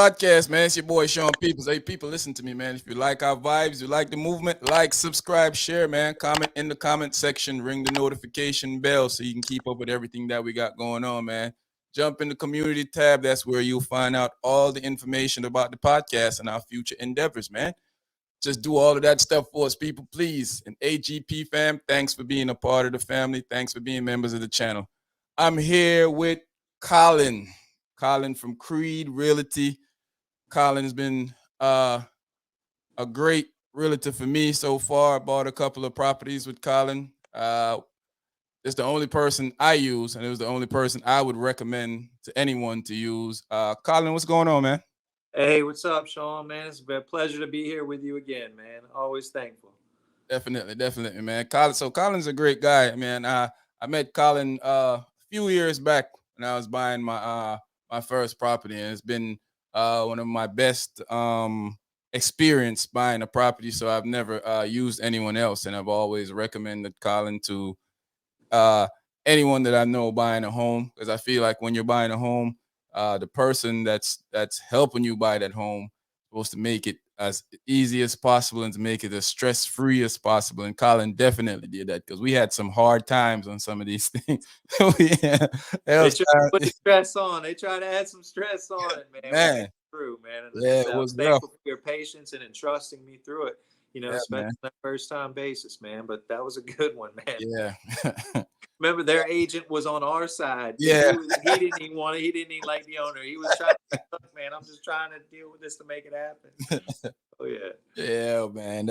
podcast, man. It's your boy Sean Peoples. Hey, people, listen to me, man. If you like our vibes, you like the movement, like, subscribe, share, man. Comment in the comment section, ring the notification bell so you can keep up with everything that we got going on, man. Jump in the community tab. That's where you'll find out all the information about the podcast and our future endeavors, man. Just do all of that stuff for us, people, please. And AGP fam, thanks for being a part of the family. Thanks for being members of the channel. I'm here with Colin. Colin from Creed Realty. Colin's been a great realtor for me so far. I bought a couple of properties with Colin. It's the only person I use, and it was the only person I would recommend to anyone to use. Colin, what's going on, man? Hey, what's up, Sean? Man, it's a pleasure to be here with you again, man. Always thankful. Definitely, man. Colin, so Colin's a great guy, man. I met Colin a few years back when I was buying my first property, and it's been one of my best experience buying a property. So I've never used anyone else, and I've always recommended Colin to uh, anyone that I know buying a home, because I feel like when you're buying a home, the person that's helping you buy that home is supposed to make it as easy as possible and to make it as stress free as possible. And Colin definitely did that because we had some hard times on some of these things. Yeah, They try to put the stress on. They try to add some stress on it, man. man. We get through, man. And Yeah, it I'm was rough. thankful for your patience and entrusting me through it. Yeah, Especially man. on that first time basis, man. But that was a good one, man. Yeah. Remember, their agent was on our side. Yeah. He didn't even want it. He didn't even like the owner. He was trying to, look, man, I'm just trying to deal with this to make it happen. Oh yeah. Yeah, man.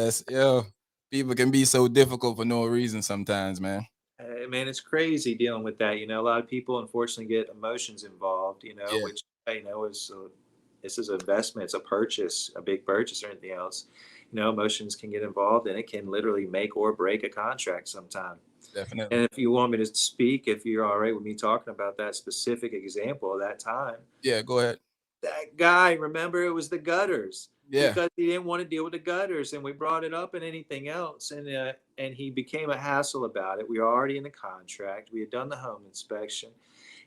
People can be so difficult for no reason sometimes, man. Man, it's crazy dealing with that. A lot of people unfortunately get emotions involved. Yeah. Which is this is an investment. It's a purchase, a big purchase, or anything else. Emotions can get involved, and it can literally make or break a contract sometime. Definitely. And if you want me to speak, if you're all right with me talking about that specific example of that time, Yeah, go ahead. that guy, remember, it was the gutters. Yeah. Because he didn't want to deal with the gutters, and we brought it up and anything else, and he became a hassle about it. We were already in the contract. We had done the home inspection.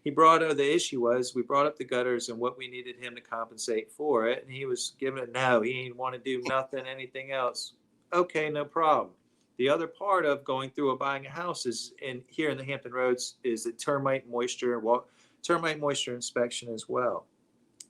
He brought up the issue was we brought up the gutters and what we needed him to compensate for it, and he was giving it no. He didn't want to do nothing, anything else. Okay, no problem. The other part of going through buying a house is here in the Hampton Roads is the termite moisture inspection as well.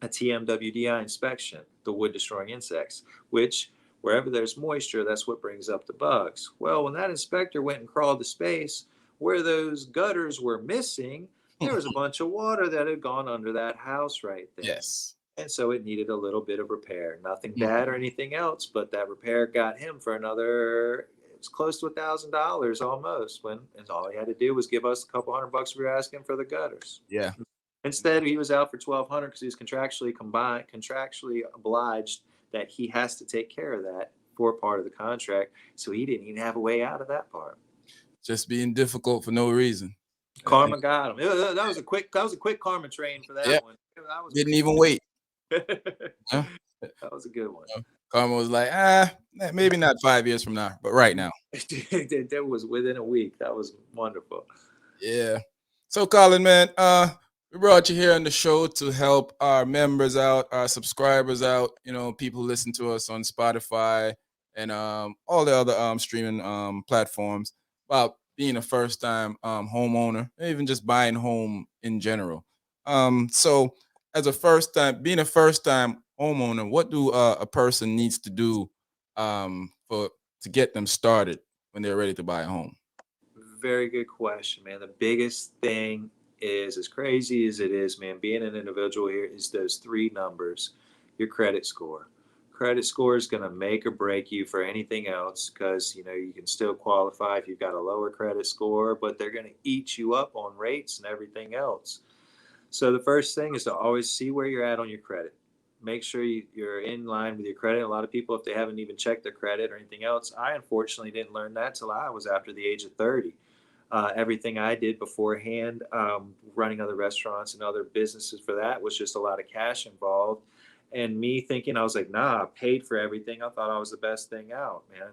A TMWDI inspection, the wood destroying insects, which wherever there's moisture, that's what brings up the bugs. Well, when that inspector went and crawled the space where those gutters were missing, there was a bunch of water that had gone under that house right there. Yes. And so it needed a little bit of repair. Nothing bad or anything else, but that repair got him for another, it was close to $1,000 almost, and all he had to do was give us a couple $100 we were asking for the gutters. Yeah. Instead, he was out for $1,200 because he was contractually obliged that he has to take care of that for part of the contract. So he didn't even have a way out of that part. Just being difficult for no reason. Karma got him. That was a quick karma train for that one. Didn't even wait. That was a good one. Karma was like, maybe not 5 years from now, but right now. That was within a week. That was wonderful. Yeah. So, Colin, man, we brought you here on the show to help our members out, our subscribers out, people listen to us on Spotify and all the other streaming platforms about being a first-time homeowner, even just buying home in general. So as being a first-time homeowner, what do a person needs to do to get them started when they're ready to buy a home? Very good question, man. The biggest thing is, as crazy as it is, man, being an individual here is those three numbers, your credit score. Credit score is going to make or break you for anything else because, you can still qualify if you've got a lower credit score, but they're going to eat you up on rates and everything else. So the first thing is to always see where you're at on your credit. Make sure you're in line with your credit. A lot of people, if they haven't even checked their credit or anything else, I unfortunately didn't learn that till I was after the age of 30. Everything I did beforehand, running other restaurants and other businesses for that, was just a lot of cash involved. And me thinking, I was like, nah, I paid for everything. I thought I was the best thing out, man.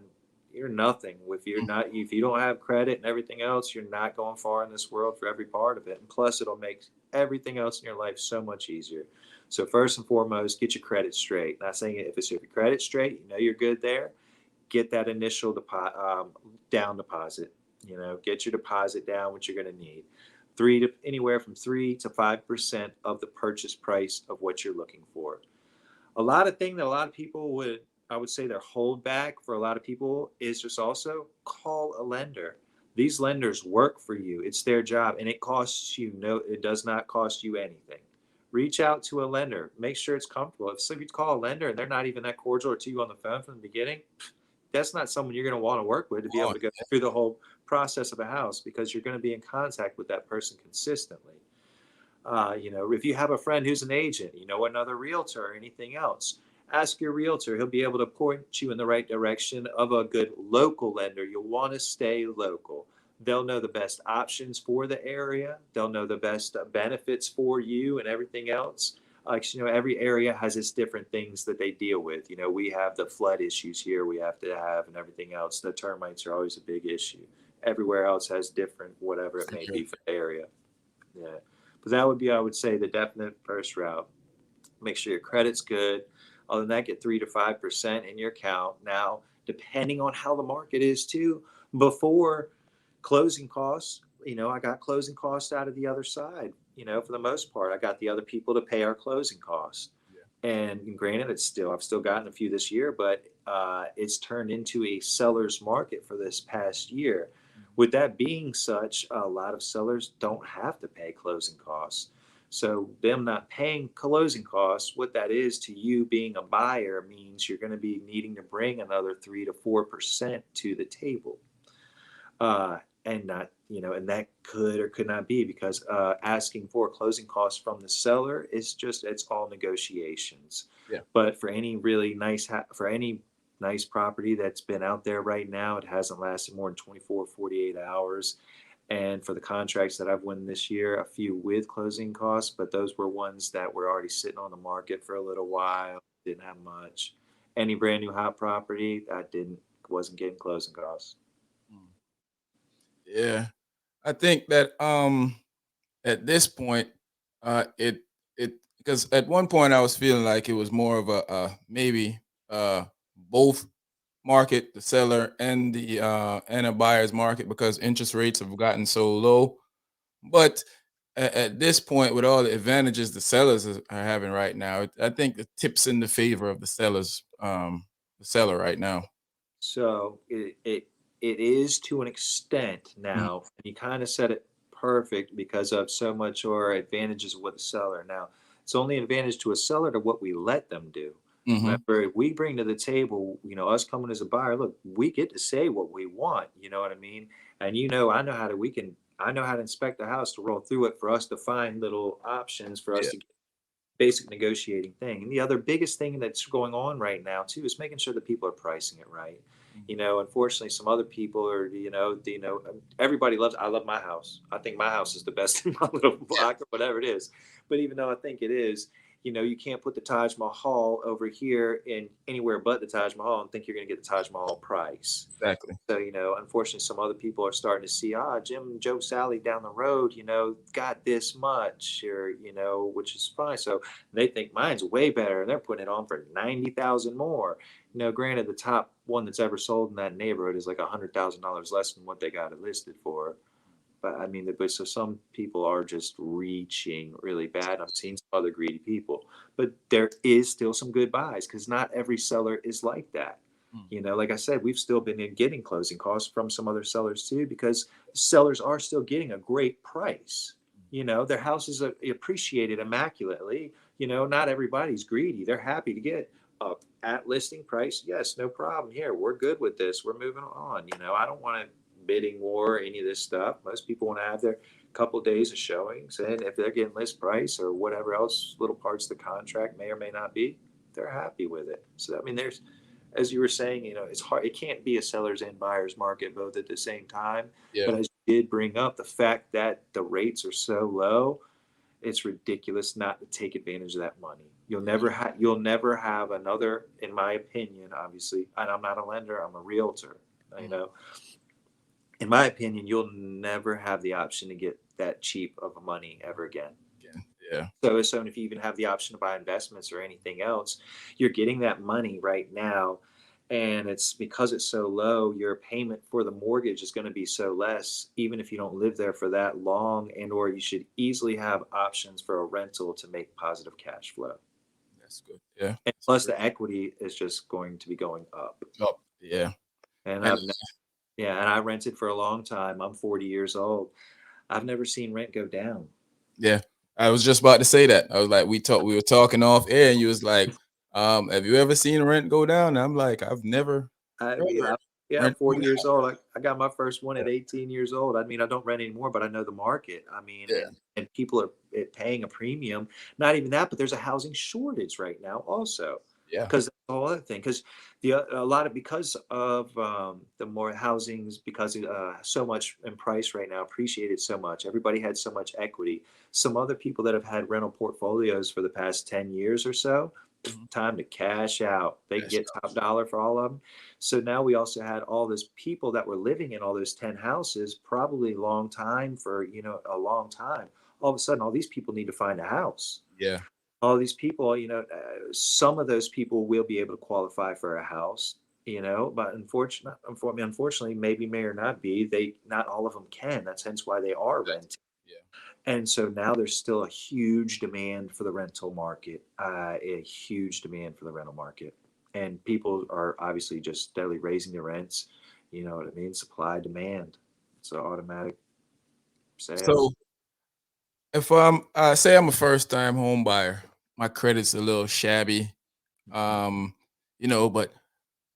You're nothing. If you don't have credit and everything else, you're not going far in this world for every part of it. And plus, it'll make everything else in your life so much easier. So first and foremost, get your credit straight. Not saying if your credit straight, you're good there. Get that initial down deposit. Get your deposit down, what you're going to need. Anywhere from 3 to 5% of the purchase price of what you're looking for. A lot of thing that a lot of people I would say their holdback for a lot of people is just also call a lender. These lenders work for you. It's their job, and it does not cost you anything. Reach out to a lender. Make sure it's comfortable. If you call a lender and they're not even that cordial or to you on the phone from the beginning, that's not someone you're going to want to work with to be able to go through the whole process of a house, because you're going to be in contact with that person consistently. If you have a friend who's an agent, another realtor or anything else, ask your realtor. He'll be able to point you in the right direction of a good local lender. You'll want to stay local. They'll know the best options for the area. They'll know the best benefits for you and everything else. Every area has its different things that they deal with. We have the flood issues here we have to have and everything else. The termites are always a big issue. Everywhere else has different, whatever it may be for the area. Yeah. But that would be, I would say, the definite first route. Make sure your credit's good. Other than that, get 3 to 5% in your account. Now, depending on how the market is too, before closing costs, I got closing costs out of the other side. For the most part, I got the other people to pay our closing costs. Yeah. And granted, I've still gotten a few this year, but it's turned into a seller's market for this past year. With that being such, a lot of sellers don't have to pay closing costs. So them not paying closing costs, what that is to you being a buyer means you're going to be needing to bring another 3 to 4% to the table. And not, and that could or could not be, because asking for closing costs from the seller it's all negotiations. Yeah. But for any really nice property that's been out there right now, it hasn't lasted more than 24, 48 hours. And for the contracts that I've won this year, a few with closing costs, but those were ones that were already sitting on the market for a little while, didn't have much. Any brand new hot property that wasn't getting closing costs. Yeah. I think that at this point, it because at one point I was feeling like it was more of a maybe both market, the seller and the and a buyer's market, because interest rates have gotten so low. But at this point, with all the advantages the sellers are having right now, I think the tips in the favor of the seller right now. So it is to an extent now. And you kind of said it perfect because of so much or advantages with the seller. Now, it's only an advantage to a seller to what we let them do. Mm-hmm. Remember, we bring to the table, us coming as a buyer, look, we get to say what we want, you know what I mean? And I know how to inspect the house to roll through it for us to find little options for us Yeah. to get basic negotiating thing. And the other biggest thing that's going on right now too is making sure that people are pricing it right. Unfortunately, some other people are, everybody I love my house. I think my house is the best in my little block or whatever it is. But even though I think it is, you can't put the Taj Mahal over here in anywhere but the Taj Mahal and think you're going to get the Taj Mahal price. Exactly. So, unfortunately, some other people are starting to see, Jim, Joe, Sally down the road, got this much, or, which is fine. So they think mine's way better, and they're putting it on for 90,000 more. Granted, the top one that's ever sold in that neighborhood is like $100,000 less than what they got it listed for. But I mean, so some people are just reaching really bad. I've seen some other greedy people, but there is still some good buys because not every seller is like that. Like I said, we've still been getting closing costs from some other sellers too, because sellers are still getting a great price. Their houses are appreciated immaculately. Not everybody's greedy. They're happy to get at listing price. Yes, no problem. Here, we're good with this. We're moving on. I don't want to bidding war, any of this stuff. Most people want to have their couple days of showings, and if they're getting list price or whatever else little parts of the contract may or may not be, they're happy with it. So I mean, there's, as you were saying, it's hard. It can't be a seller's and buyer's market both at the same time. Yeah. But as you did bring up, the fact that the rates are so low, it's ridiculous not to take advantage of that money. You'll never have another, in my opinion, obviously, and I'm not a lender, I'm a realtor, in my opinion, you'll never have the option to get that cheap of money ever again. Yeah. So if you even have the option to buy investments or anything else, you're getting that money right now. And it's because it's so low, your payment for the mortgage is going to be so less, even if you don't live there for that long, and or you should easily have options for a rental to make positive cash flow. That's good. Yeah. And That's plus great. the equity is just going to be going up. Oh, yeah. And And yeah, and I rented for a long time. I'm 40 years old. I've never seen rent go down. yeah, I was just about to say that. I was like, we were talking off air, and you was like, have you ever seen rent go down? And I'm like, I've never I heard mean, yeah, I'm rent go 40 down. years old. I got my first one at 18 years old. I mean, I don't rent anymore, but I know the market. I mean, Yeah, and people are paying a premium. Not even that, but there's a housing shortage right now also, yeah, because that's the whole other thing. Because a lot of because of the more housings, because so much in price right now, appreciated so much. Everybody had so much equity. Some other people that have had rental portfolios for the past 10 years or so, mhm. time to cash out. They Cash get out. top dollar for all of them. So now we also had all those people that were living in all those 10 houses, probably long time for, a long time. All of a sudden, all these people need to find a house. Yeah, All these people, some of those people will be able to qualify for a house, but unfortunately, maybe may or not be. Not all of them can. That's hence why they are that's renting. yeah. And so now there's still a huge demand for the rental market, a huge demand for the rental market. And people are obviously just steadily raising the rents. You know what I mean? Supply, demand. It's an automatic So sales. if say I'm a first time home buyer, my credit's a little shabby, Mhm. um, but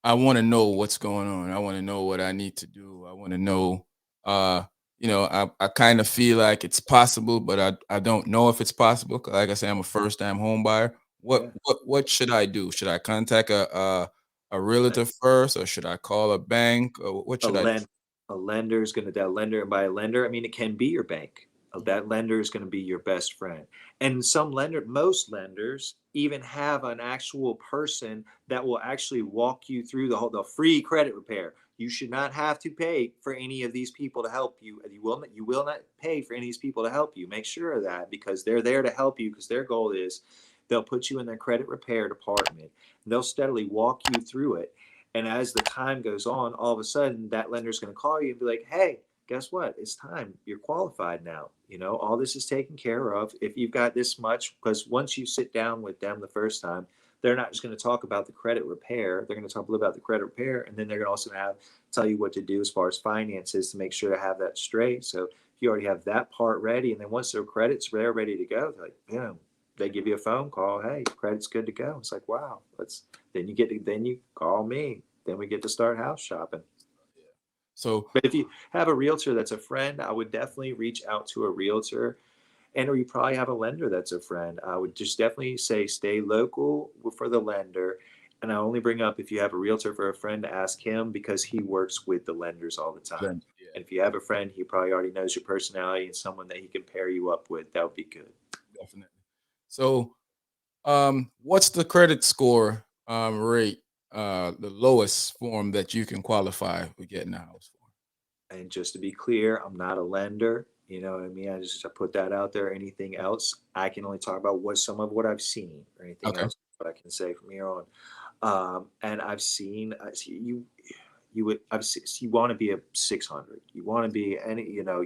I want to know what's going on. I want to know what I need to do. I want to know, uh, I kind of feel like it's possible, but I don't know if it's possible. 'Cause like I say, I'm a first time home buyer. What Yeah. what what should I do? Should I contact a realtor first, or should I call a bank, or what a should I do? lend a lender is going to that lender, and by a lender I mean it can be your bank. Mhm. That lender is going to be your best friend. And most lenders even have an actual person that will actually walk you through the free credit repair. You should not have to pay for any of these people to help you. You will not pay for any of these people to help you. Make sure of that, because they're there to help you, because their goal is they'll put you in their credit repair department. And they'll steadily walk you through it. And as the time goes on, all of a sudden that lender is going to call you and be like, hey, guess what? It's time. You're qualified now. All this is taken care of. If you've got this much, because once you sit down with them the first time, they're not just going to talk about the credit repair. They're going to talk a little about the credit repair, and then they're going to also tell you what to do as far as finances to make sure to have that straight. So if you already have that part ready, and then once their credits they're ready to go, they're like, boom, they give you a phone call. Hey, credit's good to go. It's like, wow, then you call me. Then we get to start house shopping. Yeah. So But if you have a realtor that's a friend, I would definitely reach out to a realtor, and or you probably have a lender that's a friend. I would just definitely say stay local for the lender. And I only bring up if you have a realtor for a friend to ask him, because he works with the lenders all the time. then, yeah, And if you have a friend, he probably already knows your personality and someone that he can pair you up with. That would be good. definitely. So what's the credit score rate, the lowest form that you can qualify for getting a house for? And just to be clear, I'm not a lender. You know what I mean? I put that out there. Anything else, I can only talk about some of what I've seen, or anything Okay. else, what I can say from here on. And I've seen you would you want to be at 600. You want to be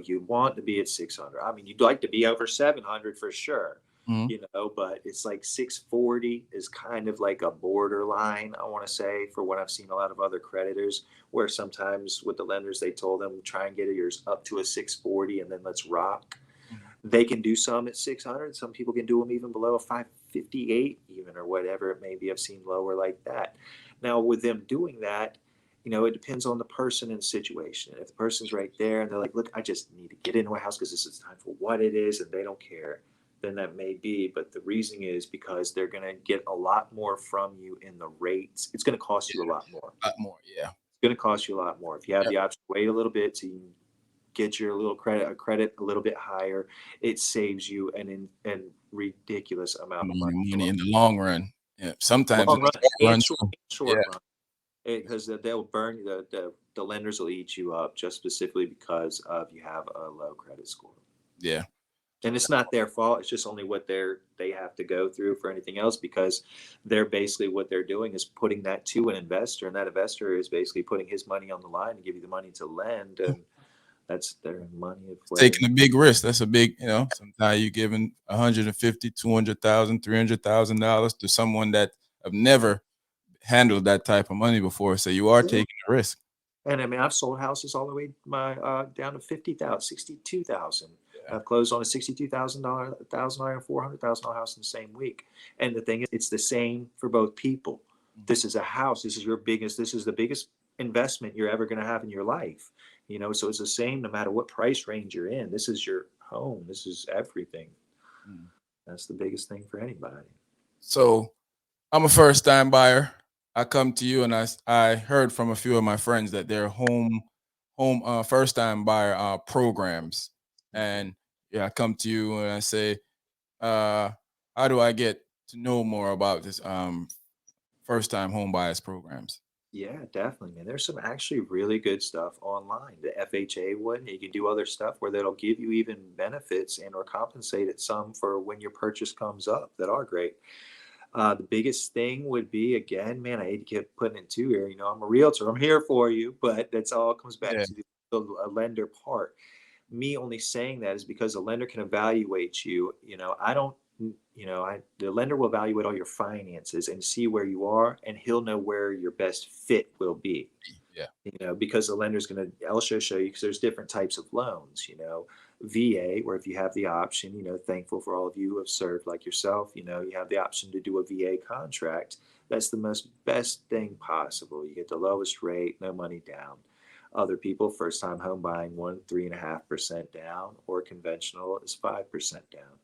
you want to be at 600. I mean, you'd like to be over 700 for sure. Mhm. But it's like 640 is kind of like a borderline, I want to say, for what I've seen a lot of other creditors, where sometimes with the lenders they told them try and get yours up to a 640 and then let's rock. Mhm. They can do some at 600. Some people can do them even below a 558, even, or whatever it may be. I've seen lower like that. Now, with them doing that, it depends on the person and situation. If the person's right there and they're like, look, I just need to get into a house because this is time for what it is, and they don't care, then that may be. But the reason is because they're going to get a lot more from you in the rates. It's going to cost you a lot more. A lot more. Yeah. It's going to cost you a lot more. If you have Yep. the option to wait a little bit so you can get your little credit a little bit higher, it saves you an ridiculous amount of money. Money in the long run. Yeah. Sometimes in Long the run short and run short, too. Yeah. short run, because they'll burn the lenders will eat you up just specifically because of you have a low credit score. Yeah. And it's not their fault. It's just only what they have to go through for anything else, because they're basically, what they're doing is putting that to an investor, and that investor is basically putting his money on the line to give you the money to lend, and that's their money of whether. Taking a big risk. That's a big, sometimes you're giving 150, 200,000, $300,000 to someone that have never handled that type of money before. So you are taking a risk. And I mean, I've sold houses all the way down to 50,000, 62,000. Yeah. I've closed on a $62,000, $1,000, $400,000 house in the same week. And the thing is, it's the same for both people. This is a house. This is the biggest investment you're ever going to have in your life. So it's the same no matter what price range you're in. This is your home. This is everything. Mm. That's the biggest thing for anybody. So I'm a first time buyer. I come to you and I heard from a few of my friends that they're home first time buyer programs. And yeah, I come to you and I say, how do I get to know more about this first time home buyers programs? Yeah, definitely, man. There's some actually really good stuff online. The FHA one, you can do other stuff where that'll give you even benefits and or compensate it some for when your purchase comes up, that are great. The biggest thing would be, again, man, I hate to keep putting it to here. I'm a realtor. I'm here for you, but that's all comes back Yeah. to the lender part. Me only saying that is because the lender can evaluate you. I don't, the lender will evaluate all your finances and see where you are, and he'll know where your best fit will be. Yeah. Because the lender's going to also show you, because there's different types of loans. VA, where if you have the option, thankful for all of you who have served like yourself, you have the option to do a VA contract. That's the most best thing possible. You get the lowest rate, no money down. Other people, first time home buying, 3.5% down, or conventional is 5% down.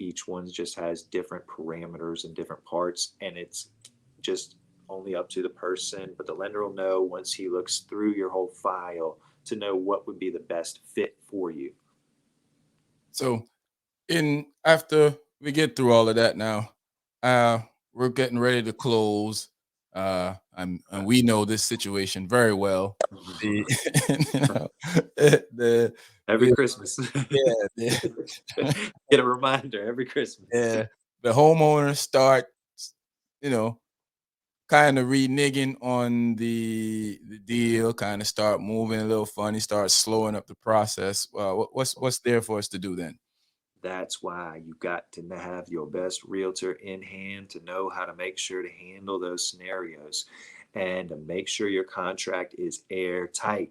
Each one just has different parameters and different parts, and it's just only up to the person. But the lender will know once he looks through your whole file to know what would be the best fit for you. So in after we get through all of that now, uh, we're getting ready to close. And we know this situation very well. The, you know, the Every we, Christmas. yeah, Get a reminder every Christmas. yeah, the homeowners start, you know, kind of reneging on the deal, kind of start moving a little funny, start slowing up the process. What's there for us to do then? That's why you got to have your best realtor in hand to know how to make sure to handle those scenarios, and to make sure your contract is airtight.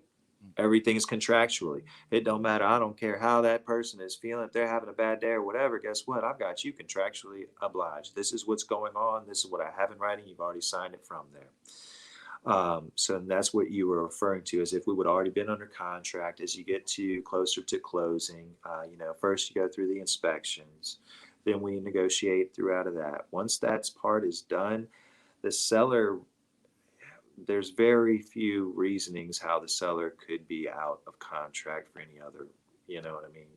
Everything's contractually. It don't matter. I don't care how that person is feeling. If they're having a bad day or whatever, guess what? I've got you contractually obliged. This is what's going on. This is what I have in writing. You've already signed it from there. So that's what you were referring to, as if we would already been under contract. As you get to closer to closing, first you go through the inspections, then we negotiate throughout of that. Once that part is done, the seller, there's very few reasonings how the seller could be out of contract for any other,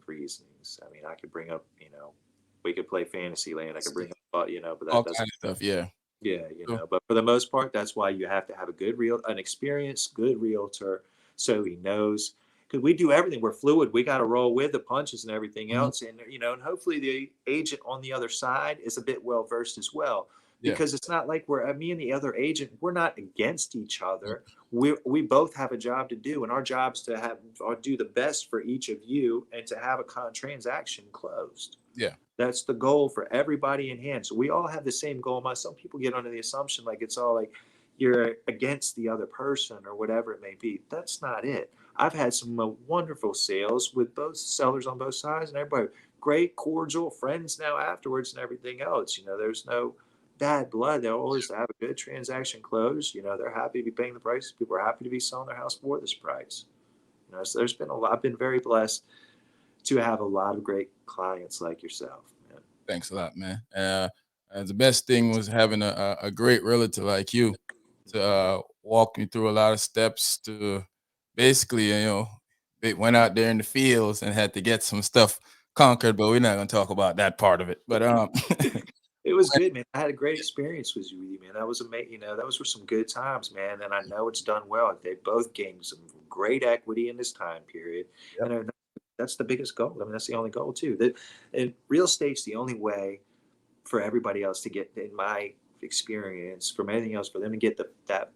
reasonings. I mean, I could bring up, we could play fantasy land. I could bring up, but All that doesn't. kind of stuff. Yeah. Yeah, So, but for the most part, that's why you have to have an experienced, good realtor, so he knows. Because we do everything, we're fluid. We got to roll with the punches and everything mhm, else, and hopefully the agent on the other side is a bit well versed as well. yeah. Because it's not like me and the other agent, we're not against each Mm, other. We both have a job to do, and our job's to have or do the best for each of you, and to have a transaction closed. yeah. That's the goal for everybody in hand. So we all have the same goal. Some people get under the assumption like it's all like you're against the other person or whatever it may be. That's not it. I've had some wonderful sales with both sellers on both sides, and everybody great, cordial friends now afterwards and everything else. There's no bad blood. They'll always have a good transaction close. They're happy to be paying the price. People are happy to be selling their house for this price. So there's been a lot. I've been very blessed to have a lot of great clients like yourself, man. Thanks a lot, man. The best thing was having a great relative like you to walk me through a lot of steps to basically, they went out there in the fields and had to get some stuff conquered, but we're not going to talk about that part of it. But It was good, man. I had a great experience with you, man. That was amazing. Those were some good times, man. And I know it's done well. They both gained some great equity in this time period, yep. and that's the biggest goal. I mean, that's the only goal too. That and real estate's the only way for everybody else to get, in my experience, from anything else, for them to get that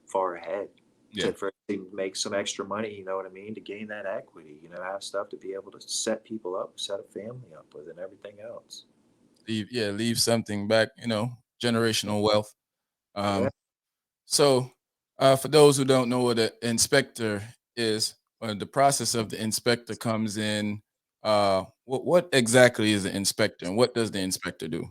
far ahead, Yeah. to for to make some extra money. You know what I mean? To gain that equity. You know, have stuff to be able to set people up, set a family up with, and everything else. Leave something back, generational wealth. Yeah. Um, so, for those who don't know what an inspector is, the process of the inspector comes in. What exactly is an inspector, and what does the inspector do?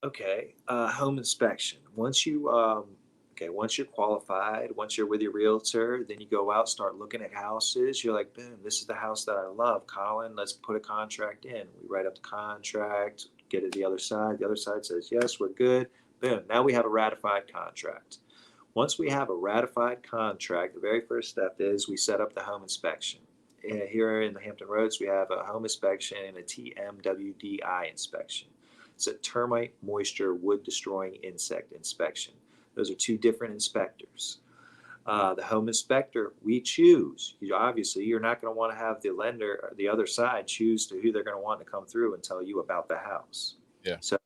Okay, home inspection. Once you're qualified, once you're with your realtor, then you go out, start looking at houses. You're like, boom, this is the house that I love, Colin. Let's put a contract in. We write up the contract, get it to the other side. The other side says, yes, we're good. Boom, now we have a ratified contract. Once we have a ratified contract, the very first step is we set up the home inspection. Here in the Hampton Roads, we have a home inspection and a TMWDI inspection. It's a termite, moisture, wood destroying insect inspection. Those are two different inspectors. The home inspector we choose. Obviously, you're not going to want to have the lender, or the other side, choose to who they're going to want to come through and tell you about the house. Yeah. So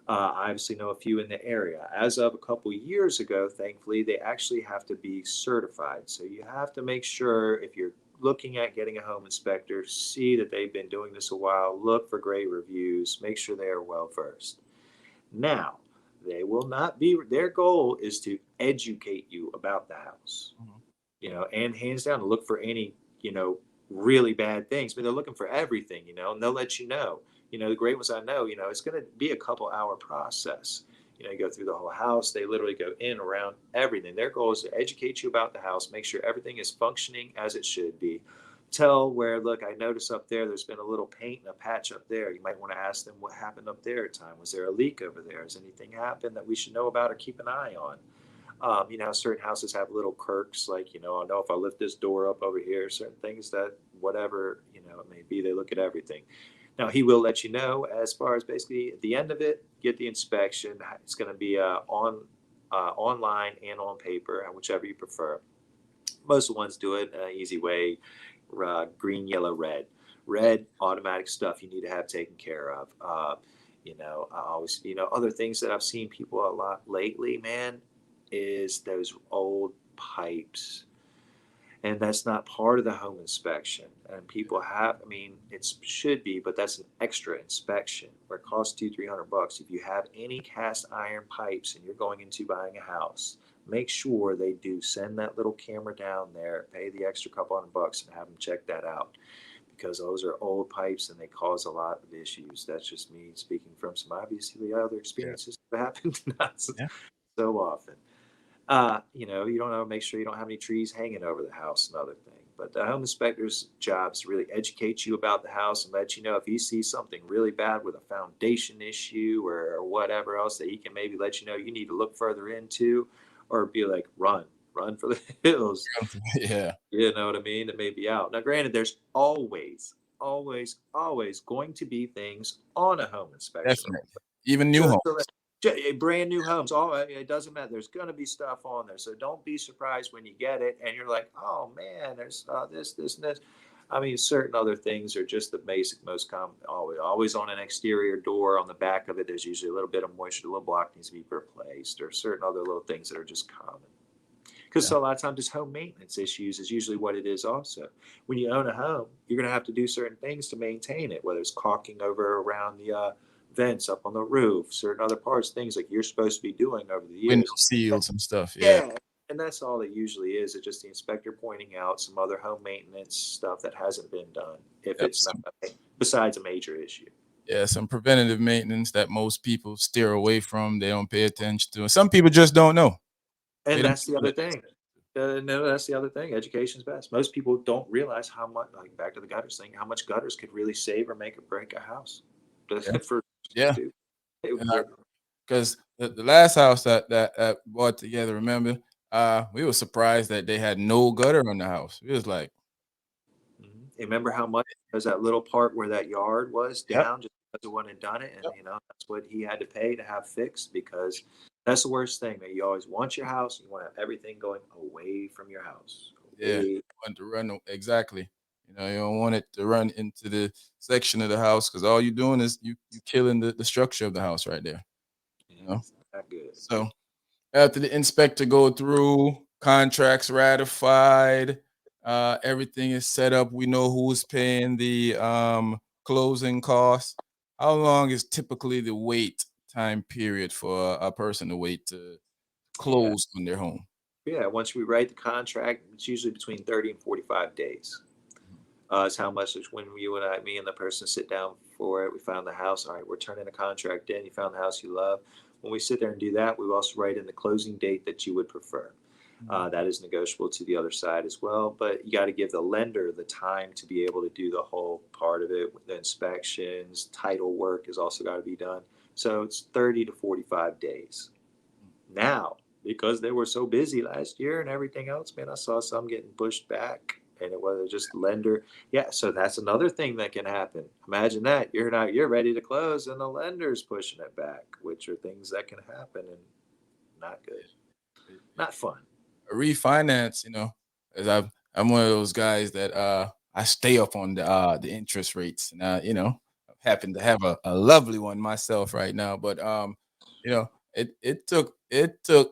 I obviously know a few in the area. As of a couple years ago, thankfully, they actually have to be certified. So you have to make sure, if you're looking at getting a home inspector, see that they've been doing this a while, look for great reviews, make sure they are well versed. Now, they will not be, their goal is to educate you about the house, Mhm. and hands down to look for any, really bad things. But they're looking for everything, and they'll let you know. The great ones I know, it's going to be a couple-hour process. You go through the whole house. They literally go in, around everything. Their goal is to educate you about the house, make sure everything is functioning as it should be. Tell where, look, I notice up there's been a little paint and a patch up there. You might want to ask them what happened up there at time. Was there a leak over there? Has anything happened that we should know about or keep an eye on? Certain houses have little quirks, like, I know if I lift this door up over here, certain things that, whatever, it may be, they look at everything. Now, he will let you know as far as, basically, at the end of it, get the inspection. It's going to be online and on paper, whichever you prefer. Most of the ones do it easy way, green, yellow, red. Red, automatic stuff you need to have taken care of. I always, other things that I've seen people a lot lately, man, is those old pipes. And that's not part of the home inspection. And people have, I mean, it should be, but that's an extra inspection where it costs $200-300. If you have any cast iron pipes and you're going into buying a house, make sure they do send that little camera down there, pay the extra couple $100 and have them check that out, because those are old pipes and they cause a lot of issues. That's just me speaking from some obviously other Yeah. experiences that happened not Yeah. so often. You don't know, make sure you don't have any trees hanging over the house, another thing. But the home inspector's job is to really educate you about the house and let you know if he sees something really bad with a foundation issue or whatever else, that he can maybe let you know you need to look further into, or be like, run for the hills. Yeah. You know what I mean? That may be out. Now, granted, there's always going to be things on a home inspection. Definitely. Even new Just homes. so that, brand new homes, it doesn't matter. There's going to be stuff on there, so don't be surprised when you get it and you're like, oh man, there's this, and this. I mean, certain other things are just the basic, most common. Always on an exterior door, on the back of it, there's usually a little bit of moisture, a little block needs to be replaced, or certain other little things that are just common. Because Yeah. a lot of times, just home maintenance issues is usually what it is. Also, when you own a home, you're going to have to do certain things to maintain it, whether it's caulking over around the vents up on the roof, certain other parts, things like you're supposed to be doing over the Window years. seals and stuff. Yeah. Yeah, and that's all it usually is. It's just the inspector pointing out some other home maintenance stuff that hasn't been done, if Yep. it's not, besides a major issue. Yeah, some preventative maintenance that most people steer away from. They don't pay attention to. And some people just don't know. They And don't that's the know other that thing. No, that's the other thing. Education's best. Most people don't realize how much, like back to the gutters thing, how much gutters could really save or make or break a house. Yeah. For Yeah. dude, And because the last house that bought together, remember, we were surprised that they had no gutter on the house. It was like, remember how much there's that little part where that yard was yep, down just because the one had done it, and yep, that's what he had to pay to have fixed, because that's the worst thing. That you always want your house, you want to have everything going away from your house, yeah. away. Want to run exactly. You don't want it to run into the section of the house because all you're doing is you killing the structure of the house right there. Yeah, You know. it's not good. So after the inspector go through, contracts ratified, everything is set up. We know who's paying the closing costs. How long is typically the wait time period for a person to wait to Yeah. close on their home? Yeah. Once we write the contract, it's usually between 30 and 45 days. It's how much it's when you and I, me and the person sit down for it. We found the house. All right, we're turning a contract in. You found the house you love. When we sit there and do that, we also write in the closing date that you would prefer. Mhm. That is negotiable to the other side as well. But you got to give the lender the time to be able to do the whole part of it. The inspections, title work has also got to be done. So it's 30 to 45 days. Now, because they were so busy last year and everything else, man, I saw some getting pushed back, and it was just lender. Yeah, so that's another thing that can happen. Imagine that you're ready to close, and the lender's pushing it back, which are things that can happen and not good, It- not fun. a refinance, as I'm one of those guys that I stay up on the interest rates, and I happen to have a lovely one myself right now, but it took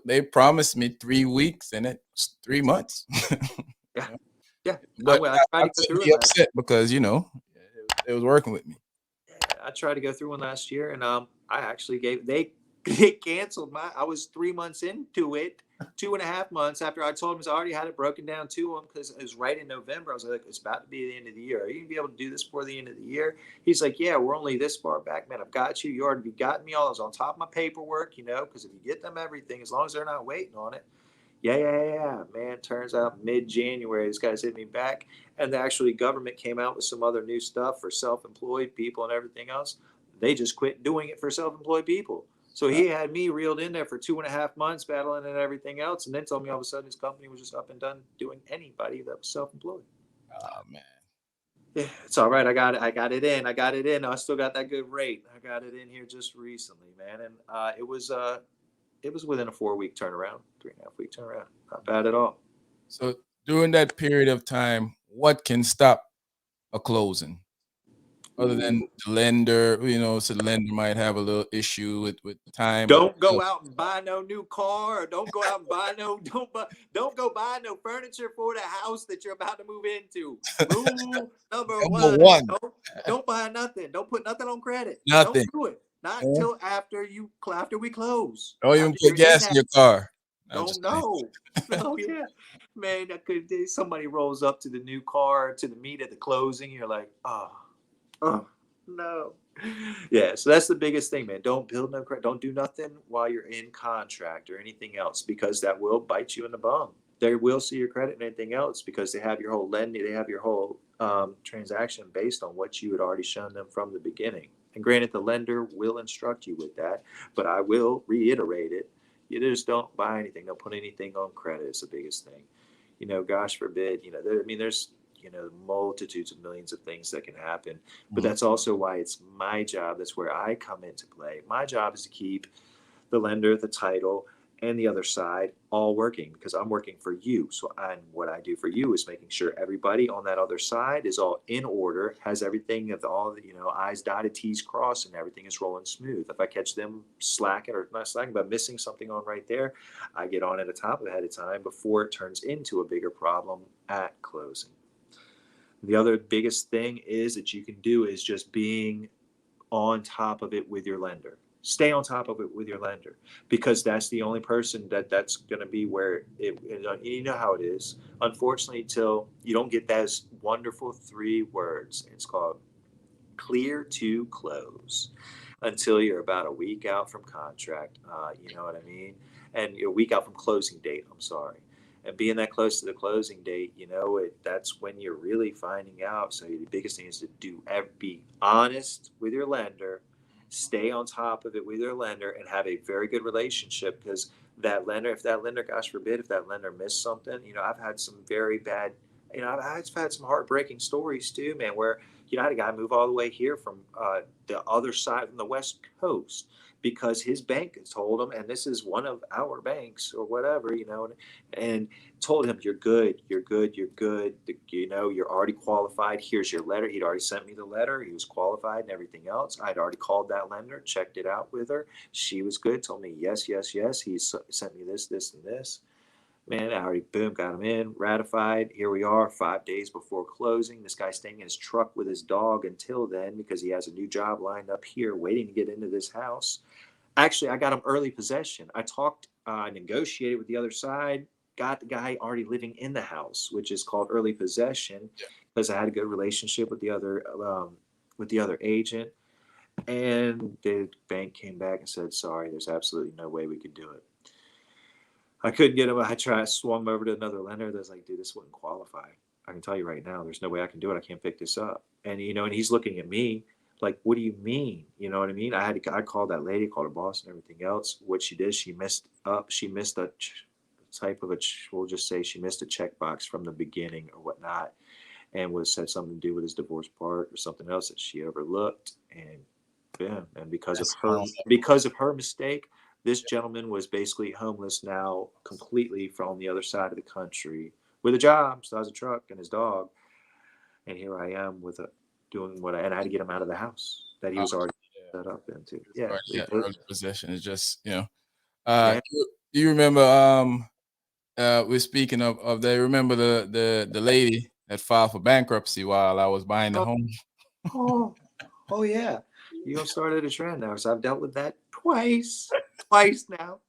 they promised me 3 weeks and it's 3 months. Yeah, you know? yeah. I, But I tried I to go couldn't through be it last. upset because it was working with me. Yeah, I tried to go through one last year, and I actually gave they canceled my. I was 3 months into it, 2.5 months after I told him I already had it broken down to him because it was right in November. I was like, it's about to be the end of the year. Are you gonna be able to do this before the end of the year? He's like, yeah, we're only this far back, man. I've got you. You already got me all. I was on top of my paperwork, because if you get them everything, as long as they're not waiting on it, yeah, yeah, yeah, yeah. Man, turns out mid-January, this guy's hit me back. And the actually government came out with some other new stuff for self-employed people and everything else. They just quit doing it for self-employed people. So Uh, he had me reeled in there for 2.5 months battling and everything else, and then told me all of a sudden his company was just up and done doing anybody that was self-employed. oh man. Yeah, it's all right. I got it. I got it in. I got it in. I still got that good rate. I got it in here just recently, man, and it was within a 4 week turnaround, 3.5 week turnaround. Not bad at all. So during that period of time, what can stop a closing? Other than Ooh. the lender, so the lender might have a little issue with time, but Don't go out and buy no new car, or don't go out and buy no don't go buy no furniture for the house that you're about to move into. Rule number number one: one, don't buy nothing. Don't put nothing on credit. Don't nothing. do it. Not eh? until after we close. Don't even After put you're in gas in that. your car. No, I'm Don't just kidding. know. No, yeah, man. That could somebody rolls up to the new car to the meet at the closing. You're like, oh no. Yeah, so that's the biggest thing, man. Don't build no credit. Don't do nothing while you're in contract or anything else because that will bite you in the bum. They will see your credit and anything else because they have your whole lending, they have your whole transaction based on what you had already shown them from the beginning. And granted, the lender will instruct you with that, but I will reiterate it. You just don't buy anything. Don't put anything on credit. It's the biggest thing. Gosh forbid. There's multitudes of millions of things that can happen, but Mhm. that's also why it's my job. That's where I come into play. My job is to keep the lender, the title, and the other side all working because I'm working for you. So, and what I do for you is making sure everybody on that other side is all in order, has everything of all the I's dotted, T's crossed, and everything is rolling smooth. If I catch them slacking or not slacking, but missing something on right there, I get on it at the top ahead of time before it turns into a bigger problem at closing. The other biggest thing is that you can do is just being on top of it with your lender. Stay on top of it with your lender because that's the only person that's going to be where you know how it is. Unfortunately, till you don't get those wonderful three words, it's called clear to close until you're about a week out from contract. You know what I mean? And you're a week out from closing date. I'm sorry. And being that close to the closing date, that's when you're really finding out. So the biggest thing is to be honest with your lender, stay on top of it with your lender, and have a very good relationship because that lender, if that lender, gosh forbid, if that lender missed something, I've had some very bad, I've had some heartbreaking stories too, man, where I had a guy move all the way here from the other side, from the West Coast, because his bank has told him, and this is one of our banks or whatever, and told him, you're good, you're good, you're good. You're already qualified. Here's your letter. He'd already sent me the letter. He was qualified and everything else. I'd already called that lender, checked it out with her. She was good, told me, yes, yes, yes. He sent me this, this, and this. Man, I already, boom, got him in, ratified. Here we are, 5 days before closing. This guy's staying in his truck with his dog until then because he has a new job lined up here waiting to get into this house. Actually, I got him early possession. I talked, negotiated with the other side, got the guy already living in the house, which is called early possession, because I had a good relationship with the other agent. And the bank came back and said, sorry, there's absolutely no way we could do it. I couldn't get him. I swung him over to another lender. That's like, dude, this wouldn't qualify. I can tell you right now, there's no way I can do it. I can't pick this up. And and he's looking at me like, what do you mean? You know what I mean? I called that lady, called her boss, and everything else. What she did, she missed up. She missed a type of we'll just say she missed a checkbox from the beginning or whatnot, and would have said something to do with his divorce part or something else that she overlooked. And yeah, and because of her mistake, this gentleman was basically homeless now, completely from the other side of the country, with a job, still has a truck and his dog. And here I am doing and I had to get him out of the house that he was already set up into. Yeah, Right, yeah, early possession is just yeah. do you remember we're speaking of they remember the lady that filed for bankruptcy while I was buying the Oh, home? oh, oh, yeah. You gonna start at a trend now? So I've dealt with that twice now.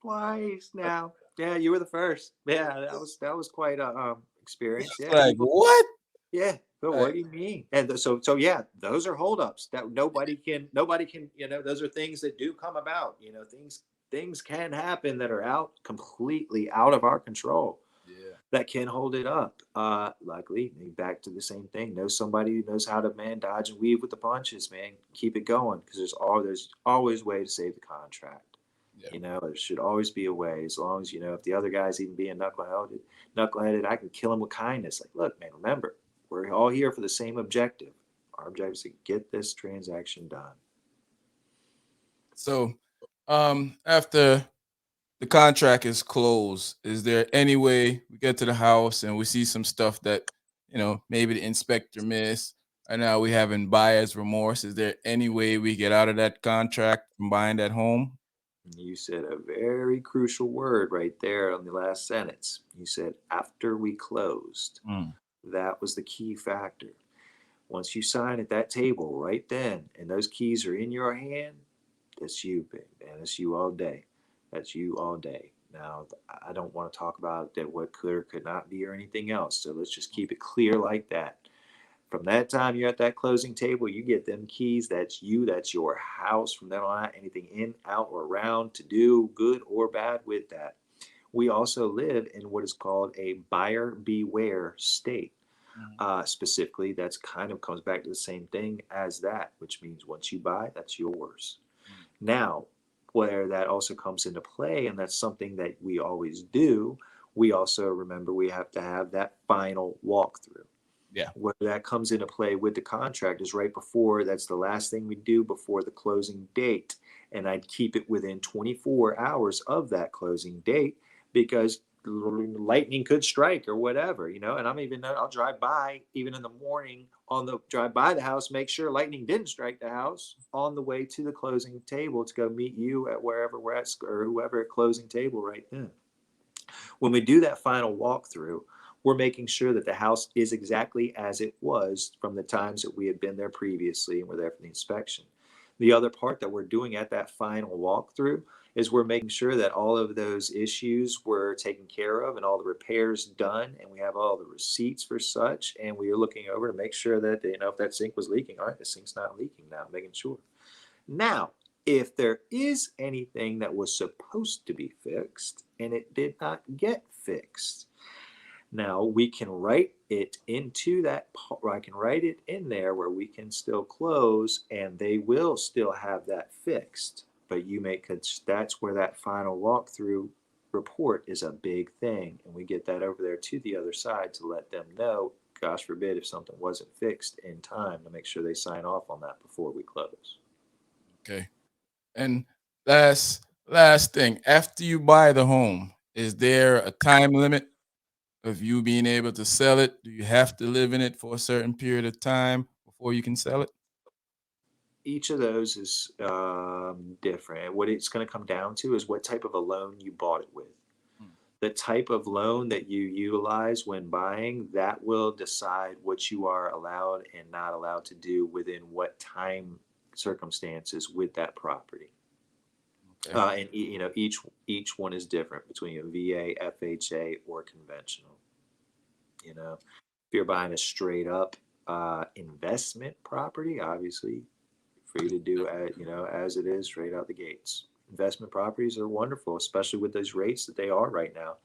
Yeah, you were the first. Yeah, that was quite a experience. Yeah, Like people. what? Yeah, but Like, what do you mean? And so yeah, those are holdups that nobody can. Those are things that do come about. Things can happen that are completely out of our control, yeah. that can hold it up. Luckily, back to the same thing. Know somebody who knows how to, man, dodge and weave with the punches, man. Keep it going, because there's always a way to save the contract. Yeah. There should always be a way. As long as if the other guy's even being knuckleheaded, I can kill him with kindness. Like, look, man, remember, we're all here for the same objective. Our objective is to get this transaction done. So, after the contract is closed, is there any way we get to the house and we see some stuff that maybe the inspector missed, and now we having buyer's remorse? Is there any way we get out of that contract from buying that home? You said a very crucial word right there on the last sentence. You said after we closed. Mm. That was the key factor. Once you sign at that table right then, and those keys are in your hand, that's you, big man. That's you all day. That's you all day. Now, I don't want to talk about that what could or could not be or anything else. So let's just keep it clear like that. From that time you're at that closing table, you get them keys. That's you. That's your house. From then on out, anything in, out, or around to do, good or bad with that. We also live in what is called a buyer beware state. Mhm. Specifically, that's kind of comes back to the same thing as that, which means once you buy, that's yours. Mm. Now, where that also comes into play, and that's something that we always do, we also remember we have to have that final walkthrough. Yeah. Where that comes into play with the contract is right before, that's the last thing we do before the closing date. And I'd keep it within 24 hours of that closing date, because lightning could strike or whatever, and I'll drive by even in the morning, on the drive by the house, make sure lightning didn't strike the house on the way to the closing table to go meet you at wherever we're at, or whoever at closing table right then. When we do that final walkthrough, we're making sure that the house is exactly as it was from the times that we had been there previously and were there for the inspection. The other part that we're doing at that final walkthrough is we're making sure that all of those issues were taken care of and all the repairs done, and we have all the receipts for such, and we are looking over to make sure that, if that sink was leaking, all right, the sink's not leaking now, making sure. Now, if there is anything that was supposed to be fixed and it did not get fixed, now we can write it into that, I can write it in there where we can still close and they will still have that fixed. But that's where that final walkthrough report is a big thing. And we get that over there to the other side to let them know, gosh forbid, if something wasn't fixed in time, to make sure they sign off on that before we close. Okay. And Last thing. After you buy the home, is there a time limit of you being able to sell it? Do you have to live in it for a certain period of time before you can sell it? Each of those is different. What it's going to come down to is what type of a loan you bought it with. Mm, The type of loan that you utilize when buying, that will decide what you are allowed and not allowed to do within what time circumstances with that property. okay. And each one is different between a VA, FHA, or conventional. If you're buying a straight up investment property, obviously free to do as it is straight out the gates. Investment properties are wonderful, especially with those rates that they are right now.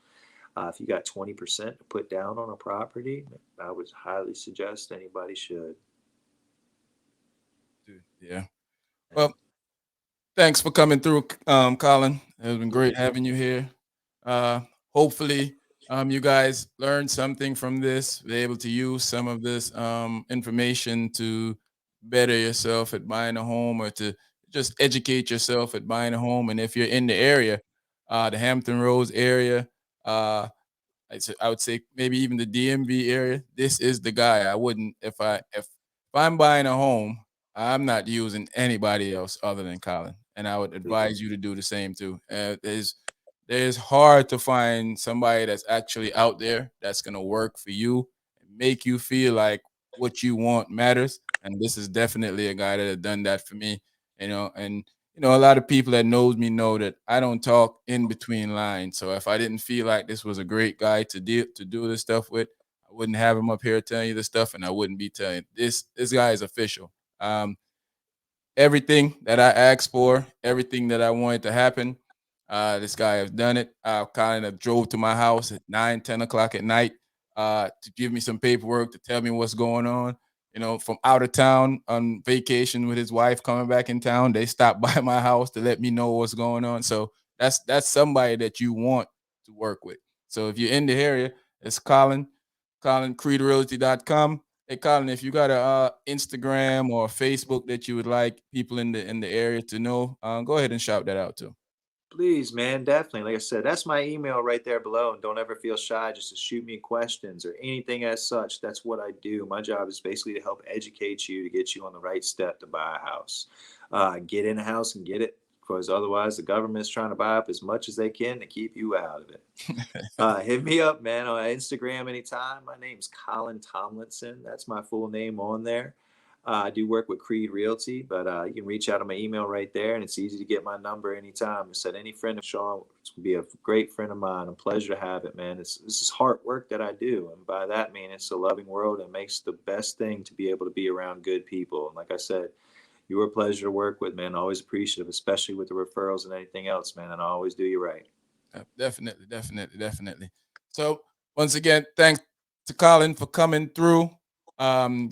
If you got 20% to put down on a property, I would highly suggest anybody should. Yeah. Yeah. Well, thanks for coming through, Colin. It's been great Absolutely. having you here. Uh, hopefully, you guys learned something from this, be able to use some of this information to better yourself at buying a home or to just educate yourself at buying a home. And if you're in the area, the Hampton Roads area, uh, I would say maybe even the DMV area. This is the guy. I wouldn't if I'm buying a home, I'm not using anybody else other than Colin, and I would advise you to do the same too. There's hard to find somebody that's actually out there that's gonna work for you and make you feel like what you want matters. And this is definitely a guy that had done that for me, and a lot of people that knows me know that I don't talk in between lines. So if I didn't feel like this was a great guy to do this stuff with, I wouldn't have him up here telling you this stuff, and I wouldn't be telling this guy is official. Everything that I asked for, everything that I wanted to happen, this guy has done it. Kind of drove to my house at 9, 10 o'clock at night to give me some paperwork to tell me what's going on. From out of town on vacation with his wife coming back in town, they stopped by my house to let me know what's going on. So that's somebody that you want to work with. So if you're in the area, it's Colin, CreedRealty.com. Hey, Colin, if you got a Instagram or Facebook that you would like people in the area to know, go ahead and shout that out too. Please, man, definitely. Like I said, that's my email right there below. And don't ever feel shy just to shoot me questions or anything as such. That's what I do. My job is basically to help educate you to get you on the right step to buy a house. Get in a house and get it, because otherwise the government's trying to buy up as much as they can to keep you out of it. Hit me up, man, on Instagram anytime. My name's Colin Tomlinson. That's my full name on there. I do work with Creed Realty, but you can reach out on my email right there, and it's easy to get my number anytime. I said any friend of Sean would be a great friend of mine. A pleasure to have it, man. This is hard work that I do, and by that I mean it's a loving world and makes the best thing to be able to be around good people. And like I said, you were a pleasure to work with, man. Always appreciative, especially with the referrals and anything else, man. And I always do you right. Definitely, definitely, definitely. So once again, thanks to Colin for coming through,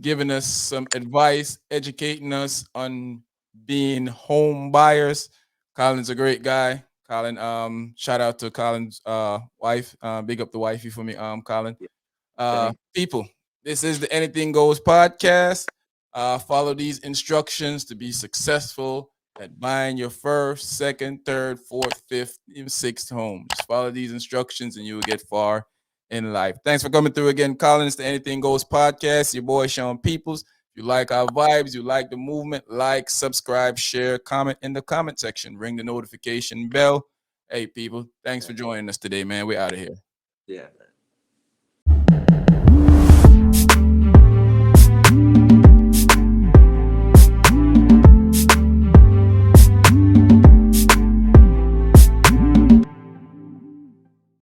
giving us some advice, educating us on being home buyers. Colin's a great guy. Colin, shout out to Colin's wife. Big up the wifey for me, Colin. Yeah. Thank. People, this is the Anything Goes podcast. Follow these instructions to be successful at buying your first, second, third, fourth, fifth, even sixth home. Just follow these instructions and you will get far in life. Thanks for coming through again, Colin. It's the Anything Goes podcast. Your boy, Sean Peoples. If you like our vibes, you like the movement, like, subscribe, share, comment in the comment section. Ring the notification bell. Hey, people, thanks for joining us today, man. We're out of here. Yeah.